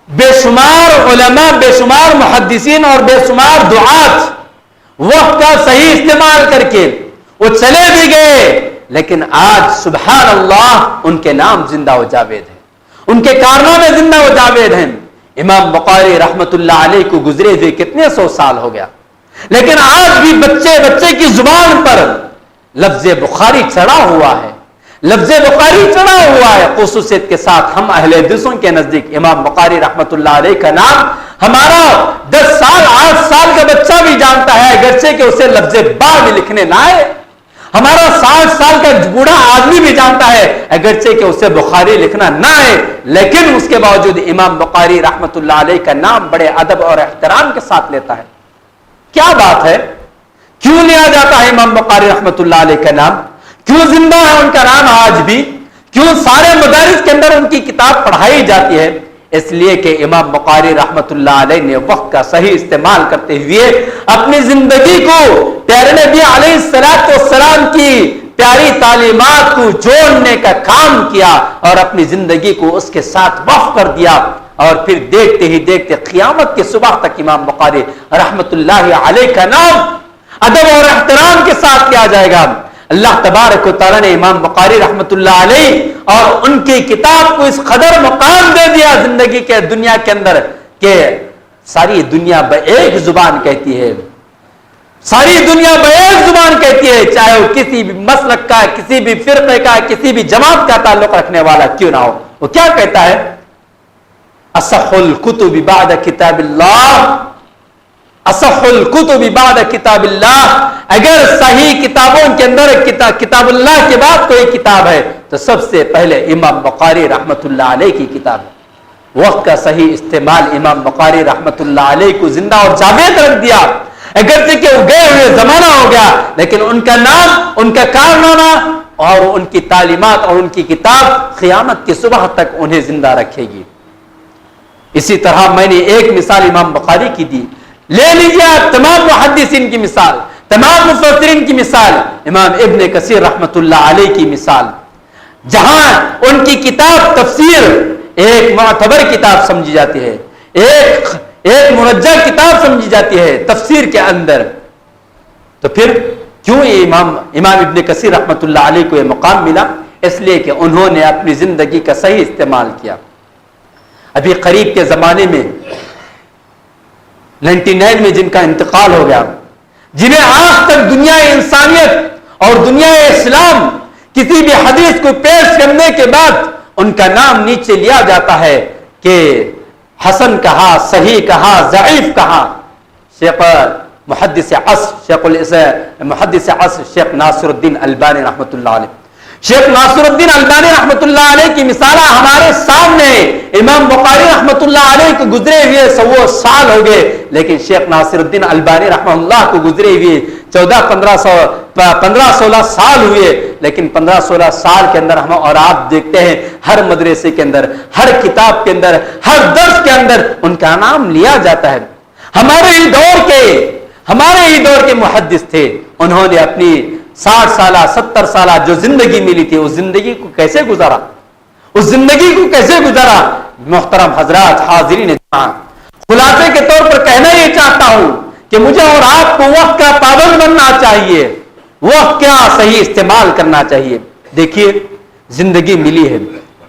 بے شمار علماء، بے شمار محدثین اور بے شمار دعات وقت کا صحیح استعمال کر کے وہ چلے بھی گئے، لیکن آج سبحان اللہ ان کے نام زندہ و جاوید ہیں، ان کے کارنامے زندہ و جاوید ہیں۔ امام بخاری رحمت اللہ علیہ کو گزرے ہوئے کتنے سو سال ہو گیا، لیکن آج بھی بچے کی زبان پر لفظ بخاری چڑھا ہوا ہے، لفظ بخاری چڑھا ہوا ہے۔ خصوصیت کے ساتھ ہم اہل حدیثوں کے نزدیک امام بخاری رحمت اللہ علیہ کا نام ہمارا 10 سال 8 سال کا بچہ بھی جانتا ہے، اگرچہ کہ اسے لفظ با بھی لکھنے نہ آئے۔ ہمارا 60 سال کا بوڑھا آدمی بھی جانتا ہے، اگرچہ کہ اسے بخاری لکھنا نہ آئے، لیکن اس کے باوجود امام بخاری رحمت اللہ علیہ کا نام بڑے ادب اور احترام کے ساتھ لیتا ہے۔ کیا بات ہے؟ کیوں لیا جاتا ہے امام بخاری رحمت اللہ علیہ کا نام؟ کیوں زندہ ہے ان کا نام آج بھی؟ کیوں سارے مدارس کے اندر ان کی کتاب پڑھائی جاتی ہے؟ اس لیے کہ امام بخاری رحمت اللہ علیہ نے وقت کا صحیح استعمال کرتے ہوئے اپنی زندگی کو پیارے نبی علیہ السلام کی پیاری تعلیمات کو جوڑنے کا کام کیا اور اپنی زندگی کو اس کے ساتھ وقف کر دیا، اور پھر دیکھتے ہی دیکھتے قیامت کے صبح تک امام بخاری رحمت اللہ علیہ کا نام ادب اور احترام کے ساتھ کیا جائے گا۔ اللہ تبارک و تعالیٰ نے امام بخاری رحمت اللہ علیہ اور ان کی کتاب کو اس قدر مقام دے دیا زندگی کے دنیا کے اندر کہ ساری دنیا بایک زبان کہتی ہے، ساری دنیا بایک زبان کہتی ہے، چاہے وہ کسی بھی مسلک کا، کسی بھی فرقے کا، کسی بھی جماعت کا تعلق رکھنے والا کیوں نہ ہو۔ وہ کیا کہتا ہے؟ اصح الکتب بعد کتاب اللہ، اصح الکتب بعد کتاب اللہ۔ اگر صحیح کتابوں کے اندر کتاب اللہ کے بعد کوئی کتاب ہے تو سب سے پہلے امام بخاری رحمت اللہ علیہ کی کتاب ہے۔ وقت کا صحیح استعمال امام بخاری رحمت اللہ علیہ کو زندہ اور جاوید رکھ دیا، اگرچہ کہ وہ گئے ہوئے زمانہ ہو گیا، لیکن ان کا نام، ان کا کارنامہ اور ان کی تعلیمات اور ان کی کتاب قیامت کی صبح تک انہیں زندہ رکھے گی۔ اسی طرح میں نے ایک مثال امام بخاری کی دی، لے لیجیے آپ تمام محدثین کی مثال، تمام مفسرین کی مثال، امام ابن کثیر رحمت اللہ علیہ کی مثال، جہاں ان کی کتاب تفسیر ایک معتبر کتاب سمجھی جاتی ہے، ایک مرجع کتاب سمجھی جاتی ہے تفسیر کے اندر، تو پھر کیوں یہ امام ابن کثیر رحمت اللہ علیہ کو یہ مقام ملا؟ اس لیے کہ انہوں نے اپنی زندگی کا صحیح استعمال کیا۔ ابھی قریب کے زمانے میں 99 میں جن کا انتقال ہو گیا، جنہیں آج تک دنیا انسانیت اور دنیا اسلام کسی بھی حدیث کو پیش کرنے کے بعد ان کا نام نیچے لیا جاتا ہے کہ حسن کہا، صحیح کہا، ضعیف کہا، محدث عصر شیخ ناصر الدین البانی رحمت اللہ علیہ۔ شیخ ناصر الدین البانی رحمت اللہ علیہ کی مثالہ ہمارے سامنے، امام بخاری رحمت اللہ علیہ کو گزرے ہوئے 100 سال ہو گئے، لیکن شیخ ناصر الدین البانی رحمت اللہ کو گزرے ہوئے 15-16 سال ہوئے، لیکن 15-16 سال کے اندر ہم اور آپ دیکھتے ہیں ہر مدرسے کے اندر، ہر کتاب کے اندر، ہر درس کے اندر ان کا نام لیا جاتا ہے۔ ہمارے ہی دور کے محدث تھے، انہوں نے اپنی 60 سالہ 70 سالہ جو زندگی ملی تھی اس زندگی کو کیسے گزارا، محترم حضرات، حاضرین جہاں، خلاصے کے طور پر کہنا یہ چاہتا ہوں کہ مجھے اور آپ کو وقت کا پابند بننا چاہیے، وقت کا صحیح استعمال کرنا چاہیے۔ دیکھیے زندگی ملی ہے،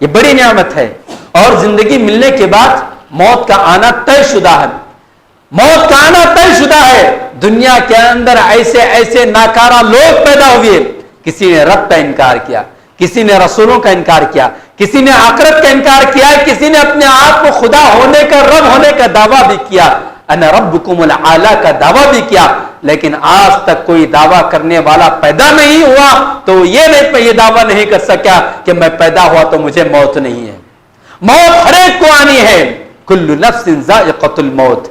یہ بڑی نعمت ہے، اور زندگی ملنے کے بعد موت کا آنا طے شدہ ہے، موت کا آنا طے شدہ ہے۔ دنیا کے اندر ایسے ایسے ناکارہ لوگ پیدا ہوئے، کسی نے رب کا انکار کیا، کسی نے رسولوں کا انکار کیا، کسی نے آخرت کا انکار کیا، کسی نے اپنے آپ کو خدا ہونے کا، رب ہونے کا دعویٰ بھی کیا، انا ربکم الاعلی کا دعویٰ بھی کیا، لیکن آج تک کوئی دعویٰ کرنے والا پیدا نہیں ہوا تو یہ دعویٰ نہیں کر سکا کہ میں پیدا ہوا تو مجھے موت نہیں ہے۔ موت ہر ایک کو آنی ہے، کل نفس ذائقۃ الموت،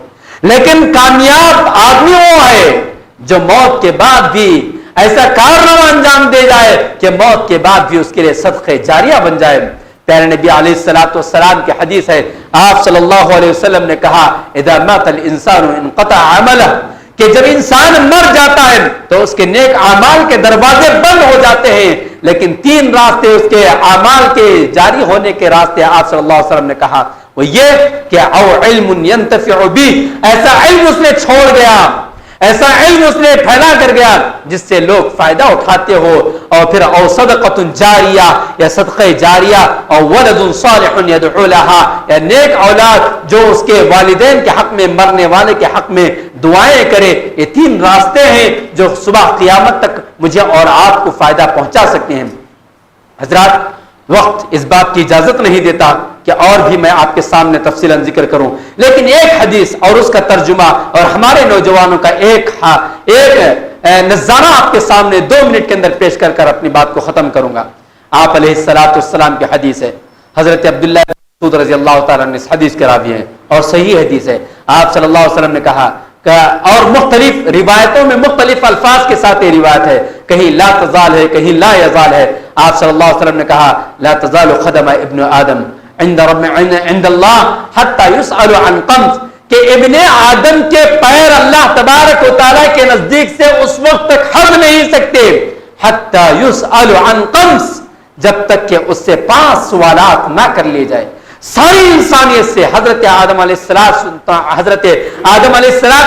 لیکن کامیاب آدمی وہ ہے جو موت کے بعد بھی ایسا کارنامہ انجام دے جائے کہ موت کے بعد بھی اس کے لیے صدقہ جاریہ بن جائے۔ پیارے نبی علیہ السلام کی حدیث ہے، آپ صلی اللہ علیہ وسلم نے کہا اذا مات الانسان انقطع عملہ، کہ جب انسان مر جاتا ہے تو اس کے نیک اعمال کے دروازے بند ہو جاتے ہیں، لیکن تین راستے اس کے اعمال کے جاری ہونے کے راستے آپ صلی اللہ علیہ وسلم نے کہا، وہ یہ کہ او علم ينتفع به، ایسا علم اس نے چھوڑ گیا، ایسا علم اس نے پھیلا کر گیا جس سے لوگ فائدہ اٹھاتے ہو، اور پھر او صدقۃ جاریہ، یا صدقہ جاریہ، اور ولد صالح يدعو لها، یا نیک اولاد جو اس کے والدین کے حق میں، مرنے والے کے حق میں دعائیں کرے۔ یہ تین راستے ہیں جو صبح قیامت تک مجھے اور آپ کو فائدہ پہنچا سکتے ہیں۔ حضرات، وقت اس بات کی اجازت نہیں دیتا کہ اور بھی میں آپ کے سامنے تفصیلاً ذکر کروں، لیکن ایک حدیث اور اس کا ترجمہ اور ہمارے نوجوانوں کا ایک نظارہ آپ کے سامنے 2 منٹ کے اندر پیش کر اپنی بات کو ختم کروں گا۔ آپ علیہ السلام کی حدیث ہے، حضرت عبداللہ بن مسعود رضی اللہ تعالیٰ عنہ اس حدیث کے راوی ہیں، اور صحیح حدیث ہے۔ آپ صلی اللہ علیہ وسلم نے کہا کہ، اور مختلف روایتوں میں مختلف الفاظ کے ساتھ یہ روایت ہے، کہیں لا تزال ہے، کہیں لا یزال ہے۔ آپ صلی اللہ علیہ وسلم نے کہا لا تزال قدم ابن آدم عند اللہ حتی یسأل عن خمس، کہ ابن آدم کے پیر اللہ تبارک و تعالیٰ کے نزدیک سے اس وقت تک ہٹ نہیں سکتے، حتی یسأل عن خمس، جب تک کہ اس سے 5 سوالات نہ کر لیے جائے۔ ساری انسانیت سے، حضرت آدم علیہ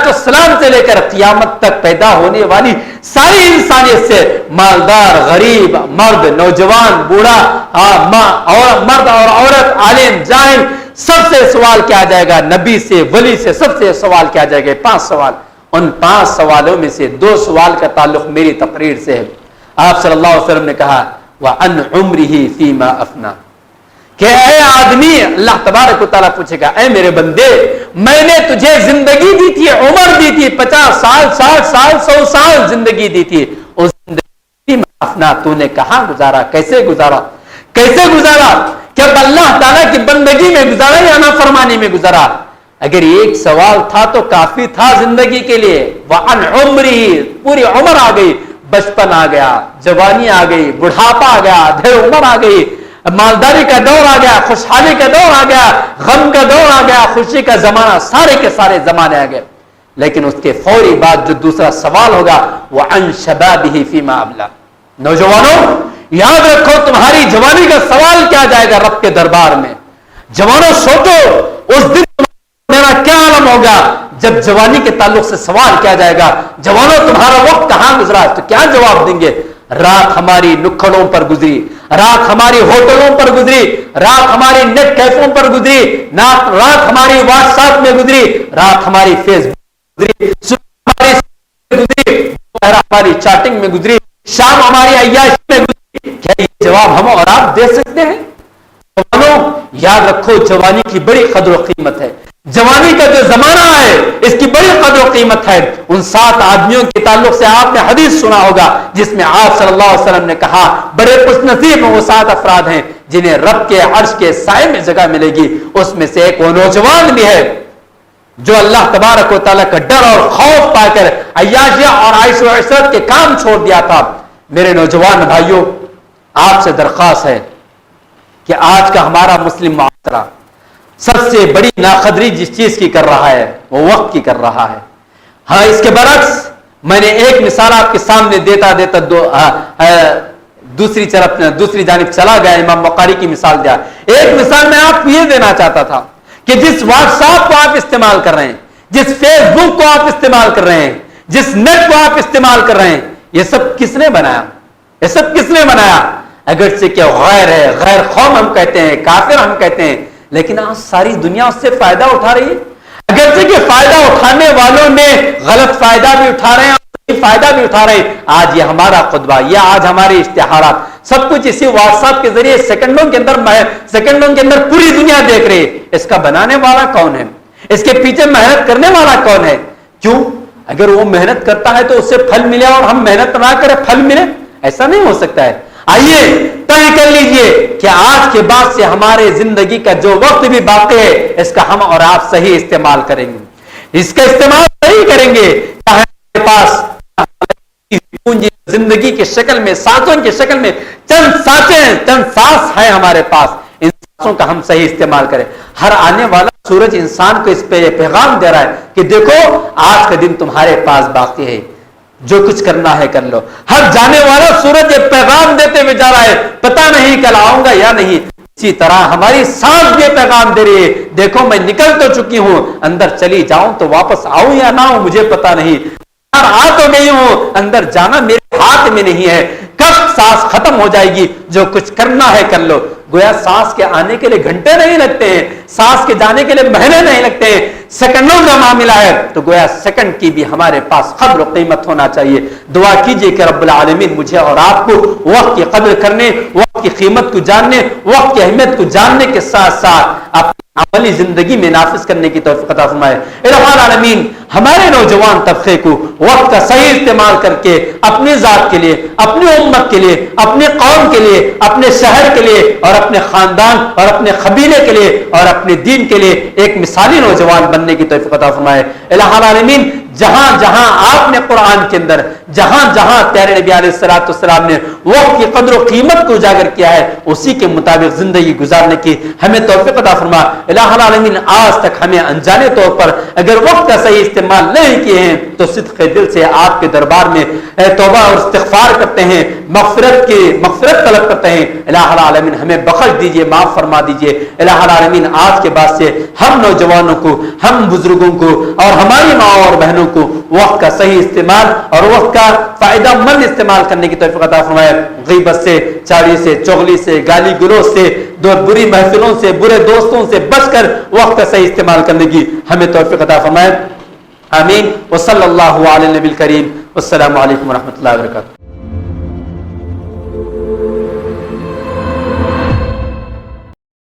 السلام سے لے کر قیامت تک پیدا ہونے والی ساری انسانیت سے، مالدار، غریب، مرد، نوجوان، بوڑھا، مرد اور عورت، عالم، جاہل، سب سے سوال کیا جائے گا، نبی سے، ولی سے، سب سے سوال کیا جائے گا۔ 5 سوال، ان 5 سوالوں میں سے 2 سوال کا تعلق میری تقریر سے ہے۔ آپ صلی اللہ علیہ وسلم نے کہا وَعَنْ عُمْرِهِ فِي مَا أَفْنَى، کہ اے آدمی، اللہ تبارک و تعالیٰ پوچھے گا اے میرے بندے، میں نے تجھے زندگی دی تھی، عمر دی تھی، 50 سال، 60 سال، 100 سال زندگی دی تھی، اس زندگی میں اپنا تو نے کہاں گزارا، کیسے گزارا، کیسے گزارا؟ کیا اللہ تعالیٰ کی بندگی میں گزارا یا نافرمانی میں گزارا؟ اگر ایک سوال تھا تو کافی تھا زندگی کے لیے۔ وَعَنْ عُمْرِهِ، پوری عمر آ گئی، بچپن آ گیا، جوانی آ گئی، بڑھاپا آ گیا، دھیر عمر آ گئی، مالداری کا دور آ گیا، خوشحالی کا دور آ گیا، غم کا دور آ گیا، خوشی کا زمانہ، سارے کے سارے زمانے آ گئے، لیکن اس کے فوری بعد جو دوسرا سوال ہوگا وَعَنْ شَبَابِهِ فِي مَا أَبْلَى، نوجوانوں یاد رکھو تمہاری جوانی کا سوال کیا جائے گا رب کے دربار میں۔ جوانوں سوچو اس دن میرا کیا عالم ہوگا جب جوانی کے تعلق سے سوال کیا جائے گا، جوانوں تمہارا وقت کہاں گزرا ہے، تو کیا جواب دیں گے؟ رات ہماری نکھڑوں پر گزری، رات ہماری ہوٹلوں پر گزری، رات ہماری نیٹ کیفوں پر گزری، رات ہماری واٹس ایپ میں گزری، رات ہماری فیس بک میں گزری، ہماری چیٹنگ میں گزری، شام ہماری عیاشی میں گزری۔ کیا یہ جواب ہم اور آپ دے سکتے ہیں؟ جوانوں یاد رکھو جوانی کی بڑی قدر و قیمت ہے، جوانی کا جو زمانہ ہے اس کی بڑی قدر و قیمت ہے۔ ان 7 آدمیوں کے تعلق سے آپ نے حدیث سنا ہوگا جس میں آپ صلی اللہ علیہ وسلم نے کہا بڑے خوش نصیب وہ 7 افراد ہیں جنہیں رب کے عرش کے سائے میں جگہ ملے گی۔ اس میں سے ایک وہ نوجوان بھی ہے جو اللہ تبارک و تعالیٰ کا ڈر اور خوف پا کر عیاشیہ اور عیش و عشرت کے کام چھوڑ دیا تھا۔ میرے نوجوان بھائیوں، آپ سے درخواست ہے کہ آج کا ہمارا مسلم معاشرہ سب سے بڑی ناقدری جس چیز کی کر رہا ہے وہ وقت کی کر رہا ہے۔ ہاں، اس کے برعکس میں نے ایک مثال آپ کے سامنے دیتا دوسری جانب چلا گیا، امام بخاری کی مثال دیا۔ ایک مثال میں آپ کو یہ دینا چاہتا تھا کہ جس واٹس ایپ کو آپ استعمال کر رہے ہیں، جس فیس بک کو آپ استعمال کر رہے ہیں، جس نیٹ کو آپ استعمال کر رہے ہیں، یہ سب کس نے بنایا؟ یہ سب کس نے بنایا؟ اگرچہ کہ غیر ہے، غیر قوم ہم کہتے ہیں، کافر ہم کہتے ہیں، لیکن آج ساری دنیا اس سے فائدہ اٹھا رہی ہے۔ اگرچہ کہ فائدہ اٹھانے والوں نے غلط فائدہ بھی اٹھا رہے ہیں، فائدہ بھی اٹھا رہے ہیں۔ آج یہ ہمارا خطبہ، یہ آج ہمارے اشتہارات، سب کچھ اسی واٹس ایپ کے ذریعے سیکنڈوں کے اندر پوری دنیا دیکھ رہی ہے۔ اس کا بنانے والا کون ہے؟ اس کے پیچھے محنت کرنے والا کون ہے؟ کیوں؟ اگر وہ محنت کرتا ہے تو اس سے پھل ملے اور ہم محنت نہ کریں پھل ملے، ایسا نہیں ہو سکتا ہے۔ آئیے طے کر لیجئے کہ آج کے بعد سے ہمارے زندگی کا جو وقت بھی باقی ہے، اس کا ہم اور آپ صحیح استعمال کریں گے، اس کا استعمال صحیح کریں گے، چاہے ہمارے پاس زندگی کی شکل میں، سانسوں کی شکل میں چند سانس ہے ہمارے پاس، ان سانسوں کا ہم صحیح استعمال کریں۔ ہر آنے والا سورج انسان کو اس پہ یہ پیغام دے رہا ہے کہ دیکھو آج کا دن تمہارے پاس باقی ہے، جو کچھ کرنا ہے کر لو۔ ہر جانے والا سورج یہ پیغام دیتے ہوئے جا رہا ہے، پتہ نہیں کل آؤں گا یا نہیں۔ اسی طرح ہماری سانس بھی پیغام دے رہی ہے، دیکھو میں نکل تو چکی ہوں، اندر چلی جاؤں تو واپس آؤں یا نہ آؤں مجھے پتہ نہیں، آ تو گئی ہوں، اندر جانا میرے ہاتھ میں نہیں ہے، کب سانس ختم ہو جائے گی، جو کچھ کرنا ہے کر لو۔ گویا سانس کے آنے کے لیے گھنٹے نہیں لگتے ہیں، سانس کے جانے کے لیے مہینے نہیں لگتے ہیں، سیکنڈوں کا معاملہ ہے۔ تو گویا سیکنڈ کی بھی ہمارے پاس قدر و قیمت ہونا چاہیے۔ دعا کیجئے کہ رب العالمین مجھے اور آپ کو وقت کی قدر کرنے، وقت کی قیمت کو جاننے، وقت کی اہمیت کو جاننے کے ساتھ ساتھ اپنی عملی زندگی میں نافذ کرنے کی توفیق عطا فرمائے۔ الہ العالمین ہمارے نوجوان طبقے کو وقت کا صحیح استعمال کر کے اپنی ذات کے لیے، اپنی امت کے لیے، اپنے قوم کے لیے، اپنے شہر کے لیے اور اپنے خاندان اور اپنے قبیلے کے لیے اور اپنے دین کے لیے ایک مثالی نوجوان بننے کی توفیق عطا فرمائے۔ الہ العالمین جہاں جہاں آپ نے قرآن کے اندر، جہاں جہاں پیارے نبی علیہ الصلوۃ والسلام نے وقت کی قدر و قیمت کو اجاگر کیا ہے، اسی کے مطابق زندگی گزارنے کی ہمیں توفیق عطا فرما۔ الہ العالمین آج تک ہمیں انجانے طور پر اگر وقت کا صحیح استعمال نہیں کیے ہیں تو صدق دل سے آپ کے دربار میں توبہ اور استغفار کرتے ہیں، مغفرت طلب کرتے ہیں۔ الہ العالمین ہمیں بخش دیجئے، معاف فرما دیجئے۔ الہ العالمین آج کے بعد سے ہم نوجوانوں کو، ہم بزرگوں کو اور ہماری ماں اور بہنوں کو وقت کا صحیح استعمال اور وقت کا فائدہ مند استعمال کرنے کی توفیق عطا فرمائے۔ غیبت سے، چاڑی سے، چغلی سے، گالی گلوچ سے، بری محفلوں سے، برے دوستوں سے بچ کر وقت کا صحیح استعمال کرنے کی ہمیں توفیق عطا فرمائے۔ آمین۔ وصلی اللہ علی النبی الکریم۔ والسلام علیکم ورحمۃ اللہ وبرکاتہ۔